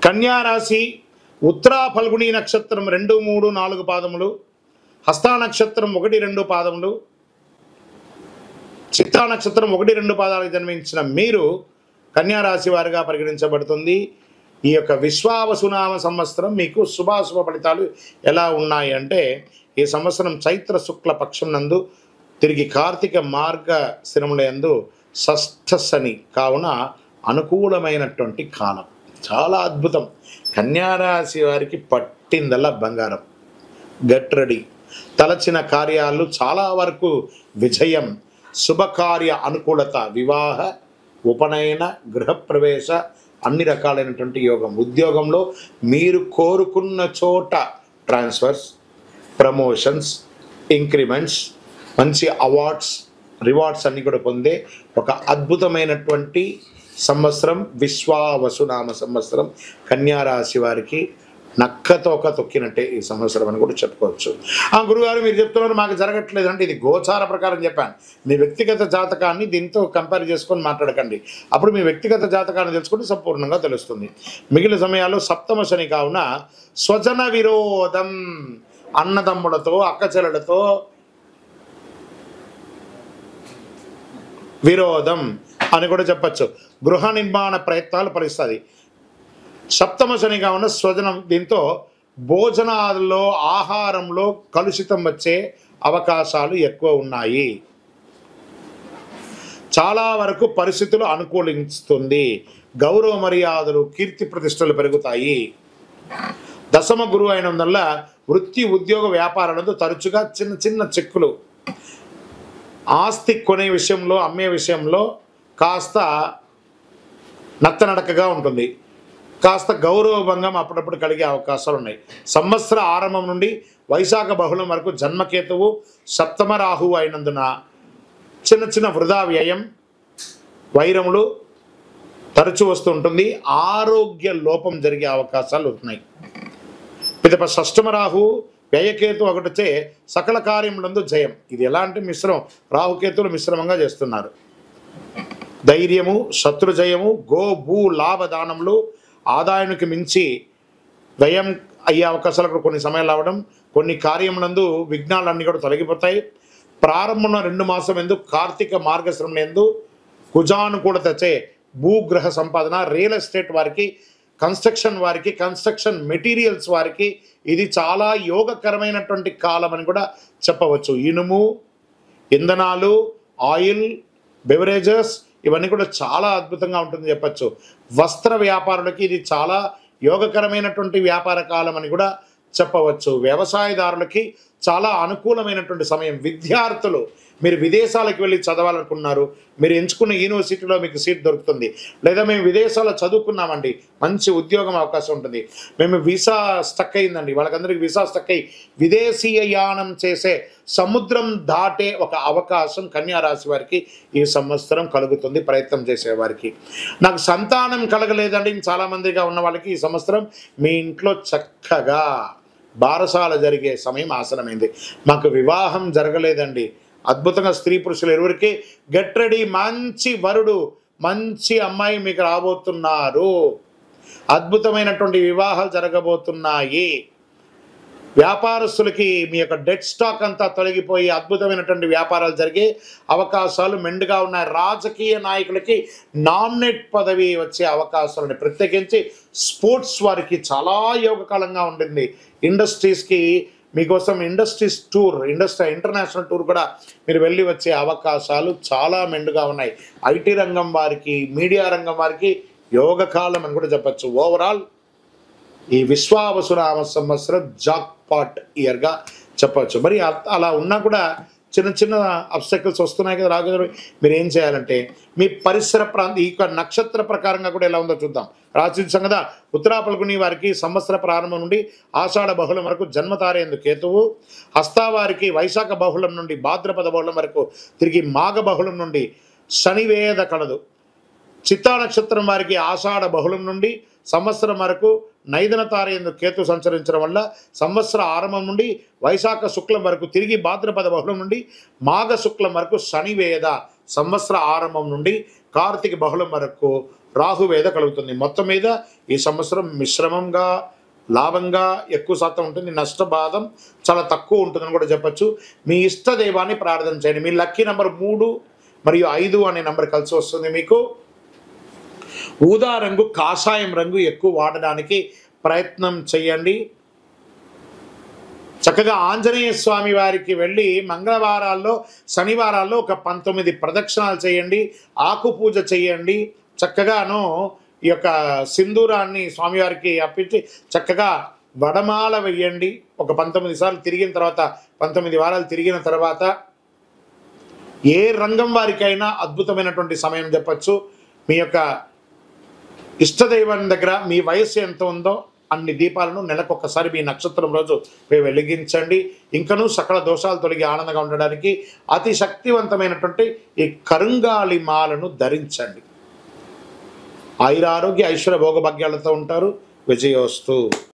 కన్యా రాశి ఉత్తరా ఫల్గుణి నక్షత్రం 2, 3, 4 పాదములు, హస్తా నక్షత్రం 1, 2 పాదములు, చిత్తా నక్షత్రం 1, 2 పాదాలకు జన్మించిన మీరు కన్యా రాశి వారిగా పరిగణించబడుతుంది. ఈ యొక్క విశ్వావసునామ సంవత్సరం మీకు శుభాశుభ ఫలితాలు ఎలా ఉన్నాయి అంటే, ఈ సంవత్సరం చైత్ర శుక్ల పక్షం నందు తిరిగి కార్తీక మార్గ స్థిరములందు షష్ఠ శని కావున అనుకూలమైనటువంటి కాలం, చాలా అద్భుతం. కన్యారాశి వారికి పట్టిందల్లా బంగారం. Get ready. తలచిన కార్యాలు చాలా వరకు విజయం, శుభకార్య అనుకూలత, వివాహ, ఉపనయన, గృహప్రవేశ, అన్ని రకాలైనటువంటి యోగం. ఉద్యోగంలో మీరు కోరుకున్న చోట ట్రాన్స్ఫర్స్, ప్రమోషన్స్, ఇంక్రిమెంట్స్, మంచి అవార్డ్స్, రివార్డ్స్ అన్నీ కూడా పొందే ఒక అద్భుతమైనటువంటి సంవత్సరం విశ్వావసునామ సంవత్సరం. కన్యారాశి వారికి నక్కతోక తొక్కినట్టే ఈ సంవత్సరం అని కూడా చెప్పుకోవచ్చు. గురుగారు మీరు చెప్తున్నారు మాకు జరగట్లేదు అంటే, ఇది గోచార ప్రకారం చెప్పాను. మీ వ్యక్తిగత జాతకాన్ని దీంతో కంపేర్ చేసుకొని మాట్లాడకండి. అప్పుడు మీ వ్యక్తిగత జాతకాన్ని తెలుసుకుంటే సంపూర్ణంగా తెలుస్తుంది. మిగిలిన సమయాల్లో సప్తమ శని కావున స్వజన విరోధం, అన్నదమ్ములతో అక్కచెల్లెలతో విరోధం అని కూడా చెప్పచ్చు. గృహ నిర్మాణ ప్రయత్నాలు ఫలిస్తుంది. సప్తమ శనిగా ఉన్న స్వజనం, దీంతో భోజనాల్లో ఆహారంలో కలుషితం వచ్చే అవకాశాలు ఎక్కువ ఉన్నాయి. చాలా వరకు పరిస్థితులు అనుకూలిస్తుంది. గౌరవ మర్యాదలు, కీర్తి ప్రతిష్టలు పెరుగుతాయి. దశమ గురువు అయినందువల్ల వృత్తి, ఉద్యోగ, వ్యాపారాలతో తరచుగా చిన్న చిన్న చిక్కులు, ఆస్తి కొనే విషయంలో, అమ్మే విషయంలో కాస్త నత్తనడకగా ఉంటుంది. కాస్త గౌరవభంగం అప్పుడప్పుడు కలిగే అవకాశాలు ఉన్నాయి. సంవత్సర ఆరంభం నుండి వైశాఖ బహుళం వరకు జన్మకేతువు సప్తమ రాహువు అయినందున చిన్న చిన్న వృధా వ్యయం, వైరములు తరచూ వస్తూ ఉంటుంది. ఆరోగ్య లోపం జరిగే అవకాశాలు ఉన్నాయి. పిదప షష్టమ రాహు వ్యయకేతు ఒకటిచే సకల కార్యములందు జయం. ఇది ఎలాంటి మిశ్రమం? రాహుకేతులు మిశ్రమంగా చేస్తున్నారు. ధైర్యము, శత్రుజయము, గో భూ లాభదానములు, ఆదాయానికి మించి వ్యయం అయ్యే అవకాశాలు కూడా కొన్ని సమయాలు రావడం. కొన్ని కార్యములందు విఘ్నాలన్నీ కూడా తొలగిపోతాయి. ప్రారంభంలో 2 మాసం ఎందు కార్తీక మార్గశ్రమం ఎందు కుజానుకూలతచే భూగ్రహ సంపాదన, రియల్ ఎస్టేట్ వారికి, కన్స్ట్రక్షన్ వారికి, కన్స్ట్రక్షన్ మెటీరియల్స్ వారికి ఇది చాలా యోగకరమైనటువంటి కాలం అని కూడా చెప్పవచ్చు. ఇనుము, ఇంధనాలు, ఆయిల్, బెవరేజెస్ ఇవన్నీ కూడా చాలా అద్భుతంగా ఉంటుంది చెప్పచ్చు. వస్త్ర వ్యాపారులకి ఇది చాలా యోగకరమైనటువంటి వ్యాపార కాలం అని కూడా చెప్పవచ్చు. వ్యవసాయదారులకి చాలా అనుకూలమైనటువంటి సమయం. విద్యార్థులు, మీరు విదేశాలకు వెళ్ళి చదవాలనుకున్నారు, మీరు ఎంచుకున్న యూనివర్సిటీలో మీకు సీట్ దొరుకుతుంది. లేదా మేము విదేశాల్లో చదువుకున్నామండి, మంచి ఉద్యోగం అవకాశం ఉంటుంది. మేము వీసా స్టక్ అయిందండి, వాళ్ళకందరికీ వీసా స్టక్ అయ్యి విదేశీయ యానం చేసే, సముద్రం దాటే ఒక అవకాశం కన్యారాశి వారికి ఈ సంవత్సరం కలుగుతుంది. ప్రయత్నం చేసేవారికి. నాకు సంతానం కలగలేదండి చాలామందిగా ఉన్న వాళ్ళకి ఈ సంవత్సరం మీ ఇంట్లో చక్కగా బారసాల జరిగే సమయం ఆసనమైంది. మాకు వివాహం జరగలేదండి, అద్భుతంగా స్త్రీ పురుషులు ఇరువురికి గెట్ రెడీ. మంచి వరుడు, మంచి అమ్మాయి మీకు రాబోతున్నారు. అద్భుతమైనటువంటి వివాహాలు జరగబోతున్నాయి. వ్యాపారస్తులకి మీ యొక్క డెట్ స్టాక్ అంతా తొలగిపోయి అద్భుతమైనటువంటి వ్యాపారాలు జరిగే అవకాశాలు మెండుగా ఉన్నాయి. రాజకీయ నాయకులకి నామినేట్ పదవి వచ్చే అవకాశాలు ఉన్నాయి. ప్రత్యేకించి స్పోర్ట్స్ వారికి చాలా యోగకాలంగా ఉంటుంది. ఇండస్ట్రీస్కి మీకోసం ఇండస్ట్రీస్ టూర్, ఇంటర్నేషనల్ టూర్ కూడా మీరు వెళ్ళి వచ్చే అవకాశాలు చాలా మెండుగా ఉన్నాయి. ఐటీ రంగం వారికి, మీడియా రంగం వారికి యోగకాలం అని కూడా చెప్పచ్చు. ఓవరాల్ ఈ విశ్వావసునామ సంవత్సరం జాక్పాట్ ఇయర్గా చెప్పచ్చు. మరి అలా ఉన్నా కూడా చిన్న చిన్న అబ్స్టకిల్స్ వస్తున్నాయి కదా రాజు. మీరు ఏం చేయాలంటే మీ పరిసర ఈ నక్షత్ర ప్రకారంగా కూడా ఎలా ఉందో చూద్దాం. రాశించాం కదా, ఉత్తరా ఫల్గుని వారికి సంవత్సర ప్రారంభం నుండి ఆషాఢ బహుళం వరకు జన్మతారేందు కేతువు, హస్తా వారికి వైశాఖ బహుళం నుండి భాద్రపద బహుళం వరకు తిరిగి మాఘ బహుళం నుండి శనివేద కలదు. చిత్తా నక్షత్రం వారికి ఆషాఢ బహుళం నుండి సంవత్సరం వరకు నైదన తారేందు కేతు సంచరించడం వల్ల సంవత్సర ఆరంభం నుండి వైశాఖ శుక్లం వరకు తిరిగి భాద్రపద బహుళం నుండి మాఘ శుక్లం వరకు శనివేద సంవత్సర ఆరంభం నుండి కార్తీక బహుళం వరకు రాహువేద కలుగుతుంది. మొత్తం మీద ఈ సంవత్సరం మిశ్రమంగా, లాభంగా ఎక్కువ శాతం ఉంటుంది, నష్టబాధం చాలా తక్కువ ఉంటుందని కూడా చెప్పచ్చు. మీ ఇష్ట దైవాన్ని ప్రార్థన చేయండి. మీ లక్కీ నెంబర్ 3 మరియు 5 అనే నెంబర్ కలిసి వస్తుంది. మీకు ఊదా రంగు, కాషాయం రంగు ఎక్కువ వాడడానికి ప్రయత్నం చేయండి. చక్కగా ఆంజనేయ స్వామి వారికి వెళ్ళి మంగళవారాల్లో, శనివారాల్లో ఒక 19 ప్రదక్షిణాలు చేయండి, ఆకు పూజ చేయండి. చక్కగాను ఈ యొక్క సింధూరాన్ని స్వామివారికి అప్పించి చక్కగా వడమాల వెయ్యండి. ఒక 19 సార్లు తిరిగిన తర్వాత, 19 వారాలు తిరిగిన తర్వాత ఏ రంగం వారికైనా అద్భుతమైనటువంటి సమయం చెప్పచ్చు. మీ యొక్క ఇష్టదైవం దగ్గర మీ వయస్సు ఎంత ఉందో అన్ని దీపాలను నెలకొకసారి మీ నక్షత్రం రోజు వెలిగించండి. ఇంకనూ సకల దోషాలు తొలగి ఆనందంగా ఉండడానికి అతి శక్తివంతమైనటువంటి ఈ కరుంగాలి మాలను ధరించండి. ఆయురారోగ్య ఐశ్వర్య భోగభాగ్యాలతో ఉంటారు. విజయోస్తు.